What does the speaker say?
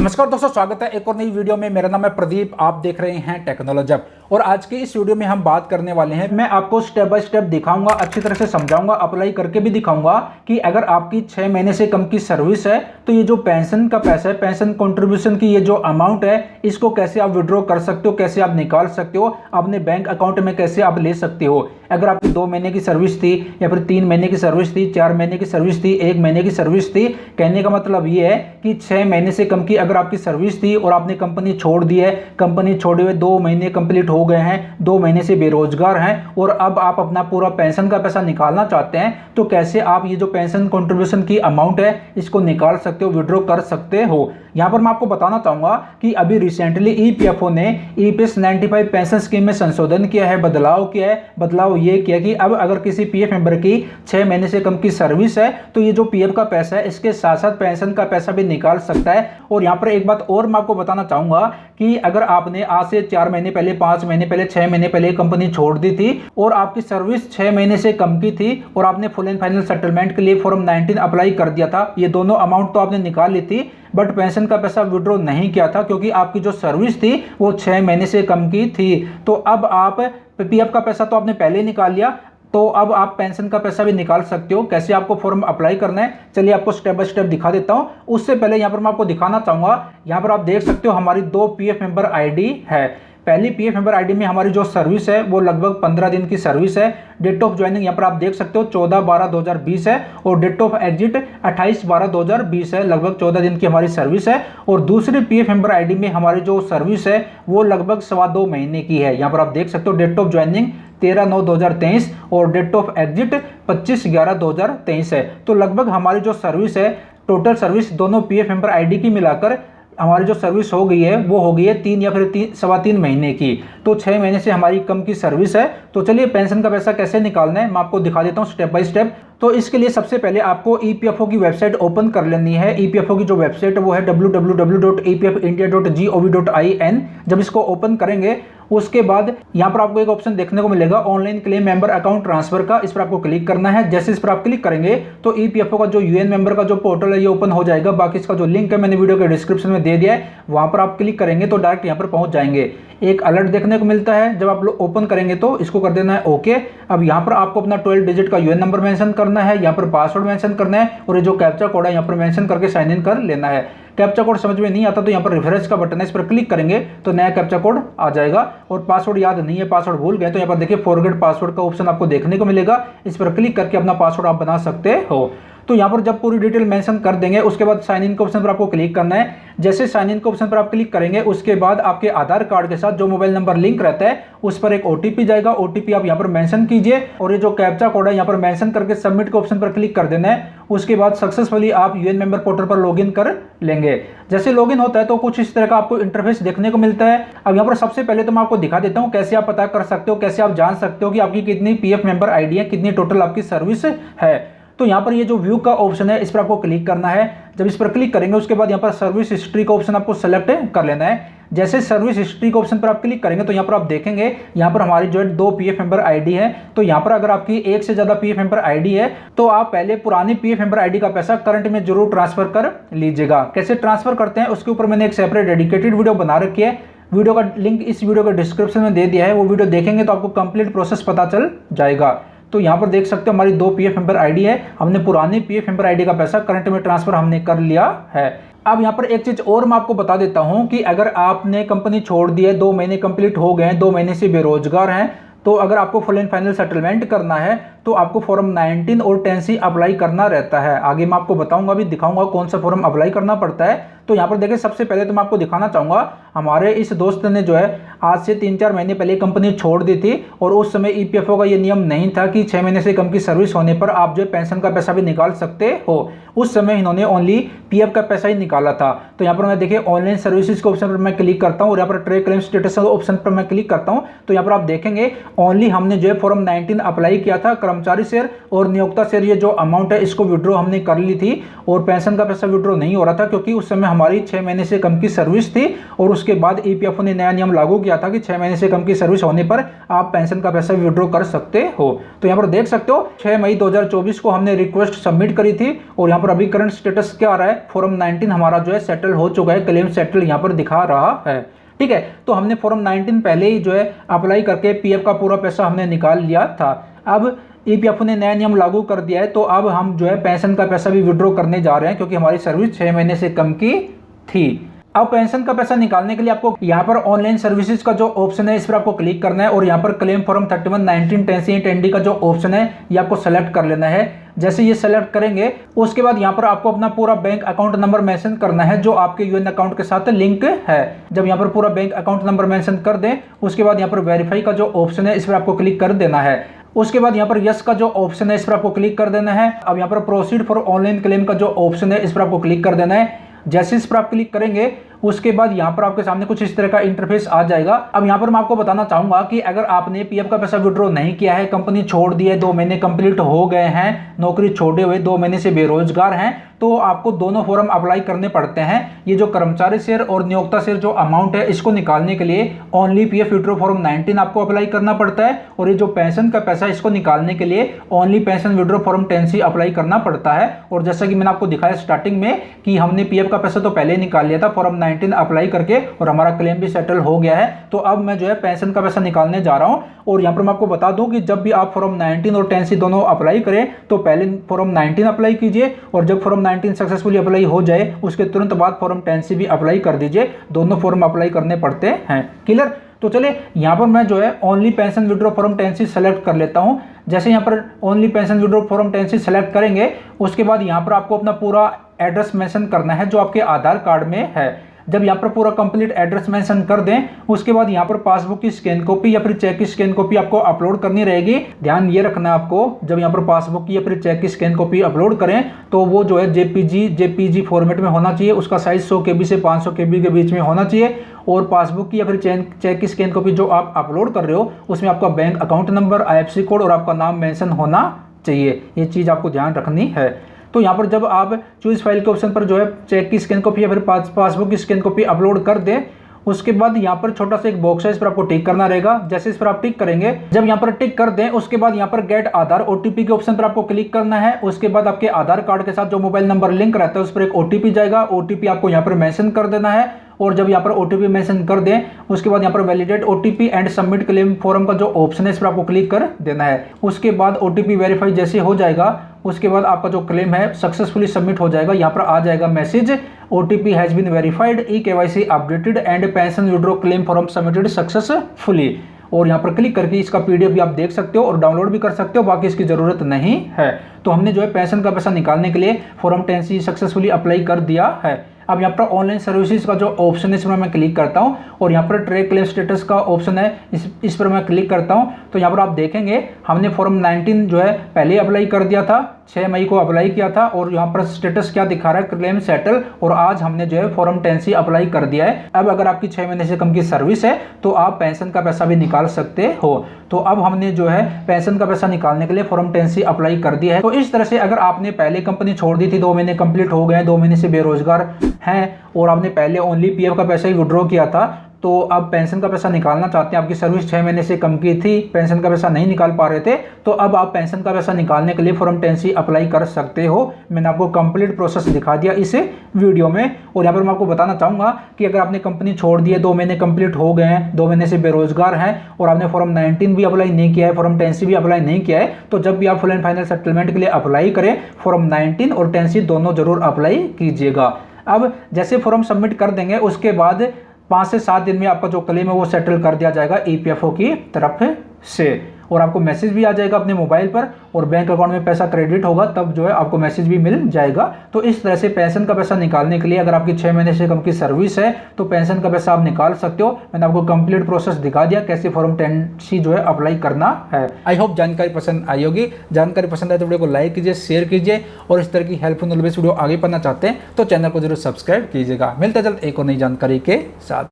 नमस्कार दोस्तों, स्वागत है एक और नई वीडियो में। मेरा नाम है प्रदीप, आप देख रहे हैं टेक्नोलॉजी। और आज की इस वीडियो में हम बात करने वाले हैं, मैं आपको स्टेप बाय स्टेप दिखाऊंगा, अच्छी तरह से समझाऊंगा, अप्लाई करके भी दिखाऊंगा कि अगर आपकी 6 महीने से कम की सर्विस है तो ये जो पेंशन का पैसा है, पेंशन कंट्रीब्यूशन की ये जो अमाउंट है, इसको कैसे आप विड्रॉ कर सकते हो, कैसे आप निकाल सकते हो, अपने बैंक अकाउंट में कैसे आप ले सकते हो। अगर आपकी 2 महीने की सर्विस थी या फिर 3 महीने की सर्विस थी, 4 महीने की सर्विस थी, 1 महीने की सर्विस थी, कहने का मतलब ये है कि 6 महीने से कम की अगर आपकी सर्विस थी और आपने कंपनी छोड़ दी है, कंपनी छोड़े हुए 2 महीने कंप्लीट हो गए हैं, 2 महीने से बेरोजगार हैं और अब आप अपना पूरा पेंशन का पैसा निकालना चाहते हैं, तो कैसे आप ये जो पेंशन कंट्रीब्यूशन की अमाउंट है इसको निकाल सकते हो, विड्रॉ कर सकते हो। यहां पर मैं आपको बताना चाहूंगा कि अभी रिसेंटली ईपीएफओ ने ईपीएस 95 पेंशन स्कीम में संशोधन किया है, बदलाव किया है। बदलाव ये किया कि अब अगर किसी पीएफ मेंबर की 6 महीने से कम की सर्विस है तो ये जो पीएफ का पैसा है इसके साथ साथ पेंशन का पैसा भी निकाल सकता है। और यहां पर एक बात और मैं आपको बताना चाहूंगा कि अगर आपने आज से 4 महीने पहले, 5 महीने पहले, 6 महीने पहले कंपनी छोड़ दी थी और आपकी सर्विस 6 महीने से कम की थी और आपने फुल एंड फाइनल सेटलमेंट के लिए फॉर्म 19 अप्लाई कर दिया था, ये दोनों अमाउंट तो आपने निकाल ली थी, बट पेंशन का पैसा विड्रॉ नहीं किया था क्योंकि आपकी जो सर्विस थी वो 6 महीने से कम की थी। तो अब आप पीएफ का पैसा तो आपने पहले ही निकाल लिया, तो अब आप पेंशन का पैसा भी निकाल सकते हो। कैसे आपको फॉर्म अप्लाई करना है, चलिए आपको स्टेप बाय स्टेप दिखा देता हूं। उससे पहले यहां पर मैं आपको दिखाना चाहूंगा, यहां पर आप देख सकते हो हमारी 2 पीएफ मेंबर आईडी है। पहली पीएफ मेंबर आईडी में हमारी जो सर्विस है वो लगभग 15 दिन की सर्विस है। डेट ऑफ ज्वाइनिंग यहाँ पर आप देख सकते हो 14/12/2020 है और डेट ऑफ एग्जिट 28/12/2020 है, लगभग 14 दिन की हमारी सर्विस है। और दूसरी पीएफ मेंबर आईडी में हमारी जो सर्विस है वो लगभग 2.25 महीने की है। यहाँ पर आप देख सकते हो डेट ऑफ ज्वाइनिंग 13/9/2023 और डेट ऑफ एग्जिट 25/11/2023 है। तो लगभग हमारी जो सर्विस है, टोटल सर्विस दोनों पीएफ मेंबर आईडी की मिलाकर हमारी जो सर्विस हो गई है वो हो गई है 3 या फिर 3.25 महीने की। तो 6 महीने से हमारी कम की सर्विस है। तो चलिए पेंशन का पैसा कैसे निकालना है मैं आपको दिखा देता हूँ स्टेप बाय स्टेप। तो इसके लिए सबसे पहले आपको ईपीएफओ की वेबसाइट ओपन कर लेनी है। ईपीएफओ की जो वेबसाइट है वो है www.epfindia.gov.in। जब इसको ओपन करेंगे उसके बाद यहाँ पर आपको एक ऑप्शन देखने को मिलेगा online claim member account transfer का, इस पर आपको क्लिक करना है। जैसे इस पर आप क्लिक करेंगे तो ईपीएफओ का जो यूएन मेंबर का जो पोर्टल है ये ओपन हो जाएगा। बाकी इसका जो लिंक है मैंने वीडियो के डिस्क्रिप्शन में दे दिया है, वहां पर आप क्लिक करेंगे तो डायरेक्ट यहाँ पर पहुंच जाएंगे। एक अलर्ट देखने को मिलता है, जब आप लोग ओपन करेंगे तो इसको कर देना है ओके। अब यहाँ पर आपको अपना 12 डिजिट का यूएन नंबर मेंशन करना है, यहाँ पर पासवर्ड मेंशन करना है और ये जो कैप्चा कोड है यहाँ पर मेंशन करके साइन इन कर लेना है। कैप्चा कोड समझ में नहीं आता तो यहाँ पर रिफ्रेश का बटन है, इस पर क्लिक करेंगे तो नया कैप्चा कोड आ जाएगा। और पासवर्ड याद नहीं है, पासवर्ड भूल गए तो यहाँ पर देखिए फॉरगेट पासवर्ड का ऑप्शन आपको देखने को मिलेगा, इस पर क्लिक करके अपना पासवर्ड आप बना सकते हो। तो यहाँ पर जब पूरी डिटेल मेंशन कर देंगे उसके बाद साइन इन के ऑप्शन पर आपको क्लिक करना है। जैसे साइन इन के ऑप्शन पर आप क्लिक करेंगे उसके बाद आपके आधार कार्ड के साथ जो मोबाइल नंबर लिंक रहता है उस पर एक ओटीपी जाएगा, ओटीपी आप यहाँ पर मेंशन कीजिए और ये जो कैप्चा कोड है यहाँ पर मेंशन करके सबमिट के ऑप्शन पर क्लिक कर देना है। उसके बाद सक्सेसफुली आप यूएन मेंबर पोर्टल पर लॉगिन कर लेंगे। जैसे लॉगिन होता है तो कुछ इस तरह का आपको इंटरफेस देखने को मिलता है। अब यहाँ पर सबसे पहले तो मैं आपको दिखा देता हूँ कैसे आप पता कर सकते हो, कैसे आप जान सकते हो कि आपकी कितनी पीएफ मेंबर आईडी है, कितनी टोटल आपकी सर्विस है। तो यहाँ पर ये जो व्यू का ऑप्शन है इस पर आपको क्लिक करना है। जब इस पर क्लिक करेंगे उसके बाद यहाँ पर सर्विस हिस्ट्री का ऑप्शन आपको सेलेक्ट कर लेना है। जैसे सर्विस हिस्ट्री के ऑप्शन पर आप क्लिक करेंगे तो यहाँ पर आप देखेंगे यहाँ पर हमारी जो है 2 पीएफ मेंबर आईडी है। तो यहाँ पर अगर आपकी एक से ज्यादा पीएफ मेंबर आईडी है तो आप पहले पुरानी पीएफ मेंबर आईडी का पैसा करंट में जरूर ट्रांसफर कर लीजिएगा। कैसे ट्रांसफर करते हैं उसके ऊपर मैंने एक सेपरेट डेडिकेटेड वीडियो बना रखी है, वीडियो का लिंक इस वीडियो के डिस्क्रिप्शन में दे दिया है, वो वीडियो देखेंगे तो आपको कंप्लीट प्रोसेस पता चल जाएगा। तो यहाँ पर देख सकते हो हमारी 2 पीएफ मेंबर आईडी है, हमने पुरानी पीएफ मेंबर आईडी का पैसा करंट में ट्रांसफर हमने कर लिया है। अब यहाँ पर एक चीज और मैं आपको बता देता हूँ कि अगर आपने कंपनी छोड़ दी है, 2 महीने कंप्लीट हो गए हैं, 2 महीने से बेरोजगार हैं, तो अगर आपको फुल एंड फाइनल सेटलमेंट करना है तो आपको फॉर्म 19 और 10C अप्लाई करना रहता है। आगे मैं आपको बताऊंगा, भी दिखाऊंगा कौन सा फॉर्म अप्लाई करना पड़ता है। तो यहाँ पर देखिए सबसे पहले तो मैं आपको दिखाना चाहूंगा, हमारे इस दोस्त ने जो है आज से 3-4 महीने पहले कंपनी छोड़ दी थी और उस समय ईपीएफओ का ये नियम नहीं था कि 6 महीने से कम की सर्विस होने पर आप जो है पेंशन का पैसा भी निकाल सकते हो। उस समय इन्होंने ओनली पीएफ का पैसा ही निकाला था। तो यहाँ पर मैं देखिए ऑनलाइन सर्विसेज के ऑप्शन पर मैं क्लिक करता हूँ और यहाँ पर ट्रैक क्लेम स्टेटस ऑप्शन पर मैं क्लिक करता हूँ। तो यहाँ पर आप देखेंगे ओनली हमने जो है फॉर्म 19 अप्लाई किया था, कर्मचारी शेयर और नियोक्ता शेयर ये जो अमाउंट है इसको विड्रॉ हमने कर ली थी और पेंशन का पैसा विड्रॉ नहीं हो रहा था क्योंकि उस समय हमारी 6 महीने से कम की सर्विस थी और उसके बाद ईपीएफओ ने नया नियम लागू किया था कि 6 महीने से कम की सर्विस होने पर आप पेंशन का पैसा विड्रॉ कर सकते हो। तो यहाँ पर देख सकते हो 6 मई 2024 को हमने रिक्वेस्ट सबमिट करी थी और यहाँ पर अभी करंट स्टेटस क्या आ रहा है, फॉर्म 19 हमारा जो है सेटल हो चुका है, क्लेम सेटल यहाँ पर दिखा रहा है। ठीक है, तो हमने फॉर्म 19 पहले ही जो है अप्लाई करके पीएफ का पूरा पैसा हमने निकाल लिया था। अब ईपीएफओ ने नया नियम लागू कर दिया है तो अब हम जो है पेंशन का पैसा भी विड्रॉ करने जा रहे हैं क्योंकि हमारी सर्विस 6 महीने से कम की थी। अब पेंशन का पैसा निकालने के लिए आपको यहाँ पर ऑनलाइन सर्विसेज का जो ऑप्शन है इस पर आपको क्लिक करना है और यहाँ पर क्लेम फॉर्म 31/19/10 का जो ऑप्शन है ये आपको सेलेक्ट कर लेना है। जैसे ये सेलेक्ट करेंगे उसके बाद यहाँ पर आपको अपना पूरा बैंक अकाउंट नंबर मेंशन करना है जो आपके यूएन अकाउंट के साथ लिंक है। जब यहाँ पर पूरा बैंक अकाउंट नंबर मेंशन कर दें उसके बाद यहाँ पर वेरीफाई का जो ऑप्शन है इस पर आपको क्लिक कर देना है। उसके बाद यहाँ पर यस का जो ऑप्शन है इस पर आपको क्लिक कर देना है। अब यहाँ पर प्रोसीड फॉर ऑनलाइन क्लेम का जो ऑप्शन है इस पर आपको क्लिक कर देना है। जैसे इस पर आप क्लिक करेंगे उसके बाद यहाँ पर आपके सामने कुछ इस तरह का इंटरफेस आ जाएगा। अब यहाँ पर मैं आपको बताना चाहूंगा कि अगर आपने पीएफ का पैसा विड्रॉ नहीं किया है, कंपनी छोड़ दी है, 2 महीने कंप्लीट हो गए हैं, नौकरी छोड़े हुए 2 महीने से बेरोजगार हैं, तो आपको दोनों फॉर्म अप्लाई करने पड़ते हैं। ये जो कर्मचारी शेयर और नियोक्ता शेयर जो अमाउंट है इसको निकालने के लिए ओनली पीएफ विड्रॉ फॉर्म 19 आपको अप्लाई करना पड़ता है और ये जो पेंशन का पैसा इसको निकालने के लिए only pension withdraw form 10C apply करना पड़ता है। और जैसा कि मैंने आपको दिखाया स्टार्टिंग में कि हमने पीएफ का पैसा तो पहले ही निकाल लिया था फॉर्म 19 अप्लाई करके और हमारा क्लेम भी सेटल हो गया है। तो अब मैं जो है पेंशन का पैसा निकालने जा रहा हूं और यहां पर मैं आपको बता दूं कि जब भी आप फॉर्म 19 और 10C दोनों अप्लाई करें तो पहले फॉर्म 19 अप्लाई कीजिए और जब फॉर्म 19 सक्सेसफुली अप्लाई हो जाए उसके तुरंत बाद फॉर्म 10C भी अप्लाई कर दीजिए। दोनों फॉर्म अप्लाई करने पड़ते हैं। क्लियर? तो चलिए यहाँ पर मैं जो है only pension withdraw form 10C select कर लेता हूँ। जैसे यहाँ पर only pension withdraw form 10C select करेंगे उसके बाद यहाँ पर आपको अपना पूरा एड्रेस मेंशन करना है जो आपके आधार कार्ड में है। जब यहाँ पर पूरा कंप्लीट एड्रेस मेंशन कर दें उसके बाद यहाँ पर पासबुक की स्कैन कॉपी या फिर चेक की स्कैन कॉपी आपको अपलोड करनी रहेगी। ध्यान ये रखना आपको, जब यहाँ पर पासबुक की या फिर चेक की स्कैन कॉपी अपलोड करें तो वो जो है जेपीजी फॉर्मेट में होना चाहिए। उसका साइज 100 KB से 500 KB के बीच में होना चाहिए। और पासबुक की या फिर चेक की स्कैन कॉपी जो आप अपलोड कर रहे हो उसमें आपका bank account number, IFSC code और आपका नाम मेंशन होना चाहिए। ये चीज़ आपको ध्यान रखनी है। तो यहाँ पर जब आप चूज फाइल के ऑप्शन पर जो है चेक की स्कैन कॉपी या फिर पासबुक की स्कैन कॉपी अपलोड कर दें उसके बाद यहाँ पर छोटा सा एक बॉक्स है, इस पर आपको टिक करना रहेगा। जैसे इस पर आप टिक करेंगे, जब यहाँ पर टिक कर दें उसके बाद यहाँ पर गेट आधार OTP के ऑप्शन पर आपको क्लिक करना है। उसके बाद आपके आधार कार्ड के साथ जो मोबाइल नंबर लिंक रहता है उस पर एक OTP जाएगा। OTP आपको यहाँ पर मेंशन कर देना है और जब यहाँ पर OTP मेंशन कर दें उसके बाद यहाँ पर validate OTP and submit claim form का जो ऑप्शन है इस पर आपको क्लिक कर देना है। उसके बाद OTP वेरीफाई जैसे हो जाएगा उसके बाद आपका जो क्लेम है सक्सेसफुली सबमिट हो जाएगा। यहाँ पर आ जाएगा message OTP has been verified, KYC updated and pension withdraw claim form submitted successfully. और यहाँ पर क्लिक करके इसका PDF भी आप देख सकते हो और डाउनलोड भी कर सकते हो, बाकी इसकी ज़रूरत नहीं है। तो हमने जो है पेंशन का पैसा निकालने के लिए फॉर्म 10C सक्सेसफुली अप्लाई कर दिया है। अब यहाँ पर ऑनलाइन सर्विसेज का जो ऑप्शन है इसमें मैं क्लिक करता हूँ और यहाँ पर ट्रैक क्लेम स्टेटस का ऑप्शन है, इस पर मैं क्लिक करता हूँ। तो यहाँ पर आप देखेंगे हमने फॉर्म 19 जो है पहले अप्लाई कर दिया था, 6 मई को अप्लाई किया था और यहाँ पर स्टेटस क्या दिखा रहा है, क्लेम सेटल। और आज हमने जो है फॉर्म 10C अप्लाई कर दिया है। अब अगर आपकी 6 महीने से कम की सर्विस है तो आप पेंशन का पैसा भी निकाल सकते हो। तो अब हमने जो है पेंशन का पैसा निकालने के लिए फॉर्म 10C अप्लाई कर दिया है। तो इस तरह से अगर आपने पहले कंपनी छोड़ दी थी, 2 महीने कंप्लीट हो गए, 2 महीने से बेरोजगार हैं और आपने पहले ओनली पीएफ का पैसा ही विड्रॉ किया था, तो अब पेंशन का पैसा निकालना चाहते हैं, आपकी सर्विस 6 महीने से कम की थी, पेंशन का पैसा नहीं निकाल पा रहे थे, तो अब आप पेंशन का पैसा निकालने के लिए फॉर्म 10C अप्लाई कर सकते हो। मैंने आपको कंप्लीट प्रोसेस दिखा दिया इस वीडियो में। और यहाँ पर मैं आपको बताना चाहूँगा कि अगर आपने कंपनी छोड़ दी है, 2 महीने कंप्लीट हो गए हैं, 2 महीने से बेरोजगार हैं और आपने फॉर्म 19 भी अप्लाई नहीं किया है, फॉर्म 10C भी अप्लाई नहीं किया है, तो जब भी आप फुल एंड फाइनल सेटलमेंट के लिए अप्लाई करें फॉर्म 19 और 10C दोनों जरूर अप्लाई कीजिएगा। अब जैसे फॉर्म सबमिट कर देंगे उसके बाद 5 से 7 दिन में आपका जो क्लेम है वो सेटल कर दिया जाएगा EPFO की तरफ से और आपको मैसेज भी आ जाएगा अपने मोबाइल पर और बैंक अकाउंट में पैसा क्रेडिट होगा, तब जो है आपको मैसेज भी मिल जाएगा। तो इस तरह से पेंशन का पैसा निकालने के लिए अगर आपकी 6 महीने से कम की सर्विस है तो पेंशन का पैसा आप निकाल सकते हो। मैंने आपको कंप्लीट प्रोसेस दिखा दिया कैसे फॉर्म 10C जो है अप्लाई करना है। आई होप जानकारी पसंद आई होगी। जानकारी पसंद आए तो वीडियो को लाइक कीजिए, शेयर कीजिए और इस तरह की हेल्पफुल नॉलेज वीडियो आगे पढ़ना चाहते हैं तो चैनल को जरूर सब्सक्राइब कीजिएगा। मिलते जल्द एक और नई जानकारी के साथ।